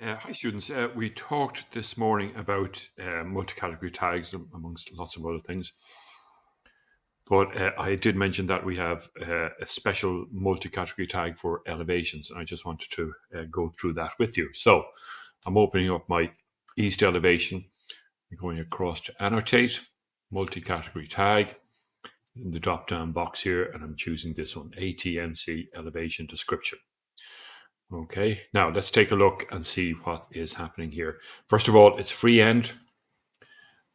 Hi students, we talked this morning about multi-category tags amongst lots of other things, but I did mention that we have a special multi-category tag for elevations, and I just wanted to go through that with you. So I'm opening up my east elevation, going across to annotate, multi-category tag in the drop-down box here, and I'm choosing this one, ATMC elevation description. Okay, now let's take a look and see what is happening here. First of all, it's free end,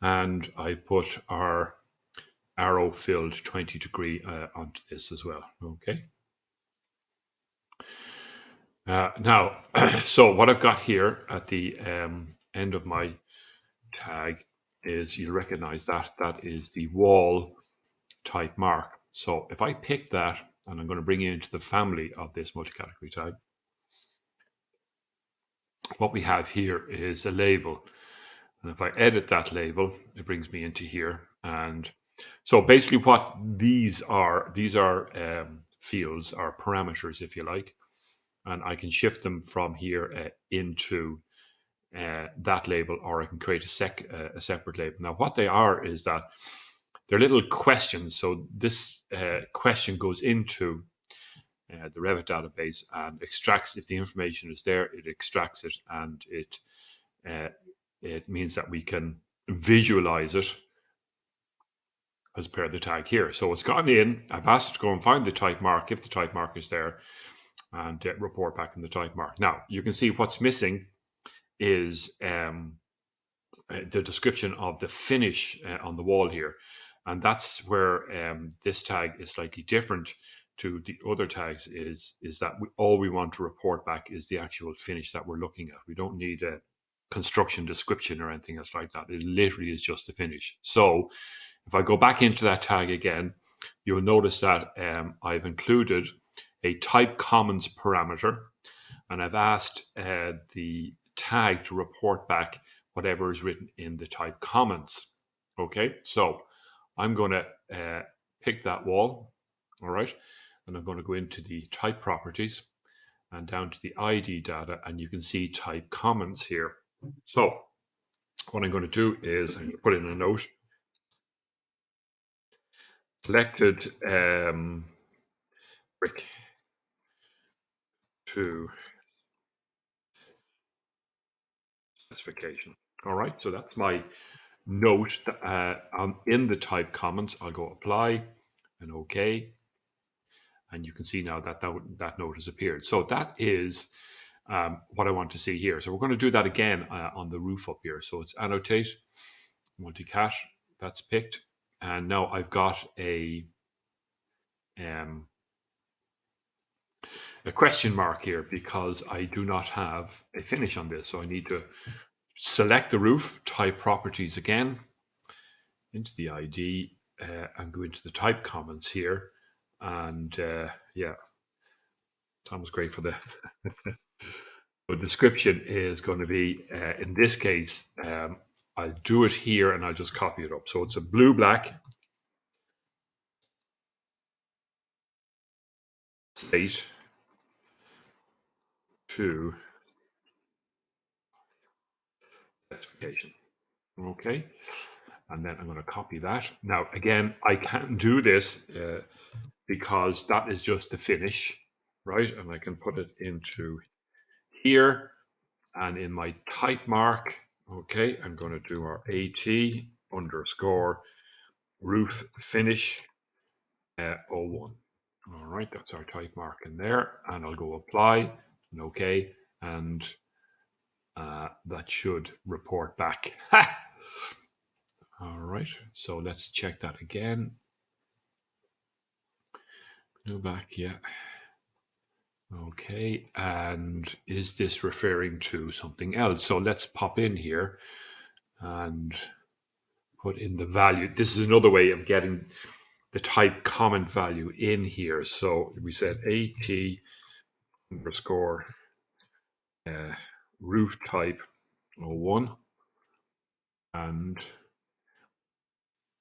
and I put our arrow filled 20-degree onto this as well. Okay. Now, so what I've got here at the end of my tag is, you'll recognize that that is the wall type mark. So if I pick that, and I'm going to bring it into the family of this multi-category tag, what we have here is a label. And if I edit that label, it brings me into here. And so basically what these are fields, are parameters, if you like. And I can shift them from here into that label, or I can create a separate label. Now, what they are is that they're little questions. So this question goes into the Revit database and extracts, if the information is there, it extracts it, and it means that we can visualize it as per the tag here. So it's gone in. I've asked it to go and find the type mark, if the type mark is there, and report back in the type mark. Now, you can see what's missing is the description of the finish on the wall here. And that's where this tag is slightly different to the other tags, is that all we want to report back is the actual finish that we're looking at. We don't need a construction description or anything else like that. It literally is just the finish. So if I go back into that tag again, you'll notice that I've included a type comments parameter, and I've asked the tag to report back whatever is written in the type comments. Okay, so I'm going to pick that wall, all right, and I'm going to go into the type properties and down to the ID data, and you can see type comments here. So what I'm going to do is I'm going to put in a note. Selected brick to specification. All right, so that's my note in the type comments. I'll go apply and OK. And you can see now that that note has appeared. So that is what I want to see here. So we're going to do that again on the roof up here. So it's annotate, multi-cat, that's picked. And now I've got a question mark here because I do not have a finish on this. So I need to select the roof, type properties again, into the ID, and go into the type comments here. And yeah, Tom was great for the the description is going to be, in this case, I'll do it here and I'll just copy it up. So it's a blue-black slate to specification. Okay. And then I'm going to copy that. Now, again, I can't do this because that is just the finish, right? And I can put it into here and in my type mark. Okay, I'm going to do our AT underscore roof finish 01. All right, that's our type mark in there, and I'll go apply and OK, and that should report back. All right, so let's check that again. Go back, yeah. Okay, and is this referring to something else? So let's pop in here and put in the value. This is another way of getting the type comment value in here. So we said AT underscore roof type 01, and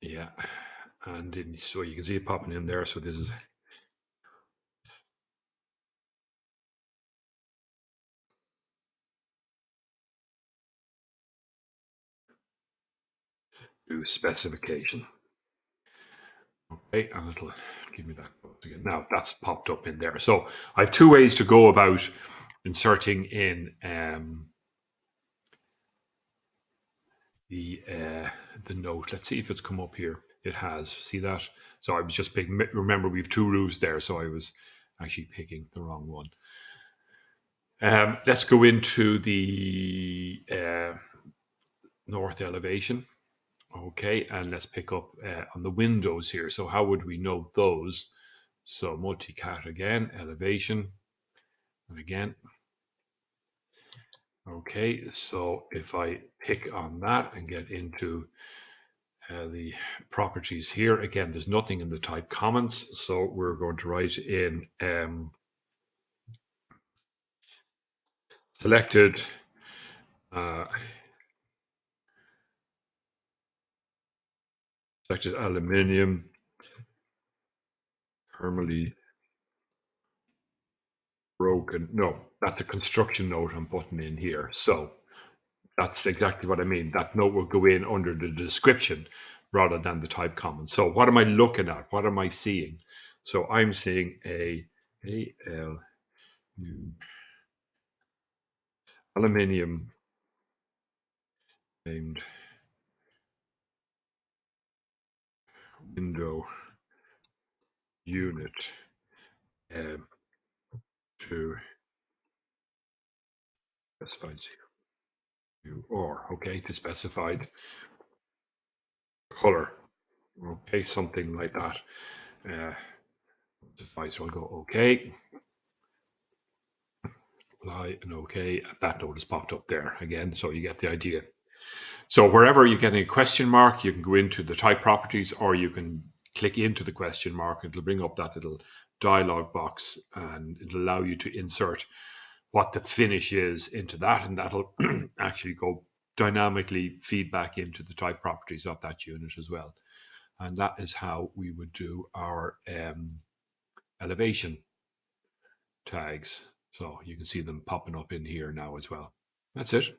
yeah, and so you can see it popping in there. So this is to specification. Okay, and it'll give me that again. Now that's popped up in there. So I have two ways to go about inserting in the note. Let's see if it's come up here. It has. See that? So I was just picking. Remember, we have two roofs there, so I was actually picking the wrong one. Let's go into the north elevation. Okay, and let's pick up on the windows here. So how would we know those? So multicat again, elevation, and again. Okay, so if I pick on that and get into the properties here, again, there's nothing in the type comments, so we're going to write in selected selected aluminium thermally broken. No, that's a construction note I'm putting in here. So that's exactly what I mean. That note will go in under the description rather than the type comment. So what am I looking at? What am I seeing? So I'm seeing a AL aluminium named window unit um, to specified or okay to specified color. Okay, something like that. Suffice. So I'll go okay. Apply and okay. That note is popped up there again, so you get the idea. So wherever you get a question mark, you can go into the type properties, or you can click into the question mark. It'll bring up that little dialog box, and it'll allow you to insert what the finish is into that, and that'll actually go dynamically feedback into the type properties of that unit as well. And that is how we would do our elevation tags. So you can see them popping up in here now as well. That's it.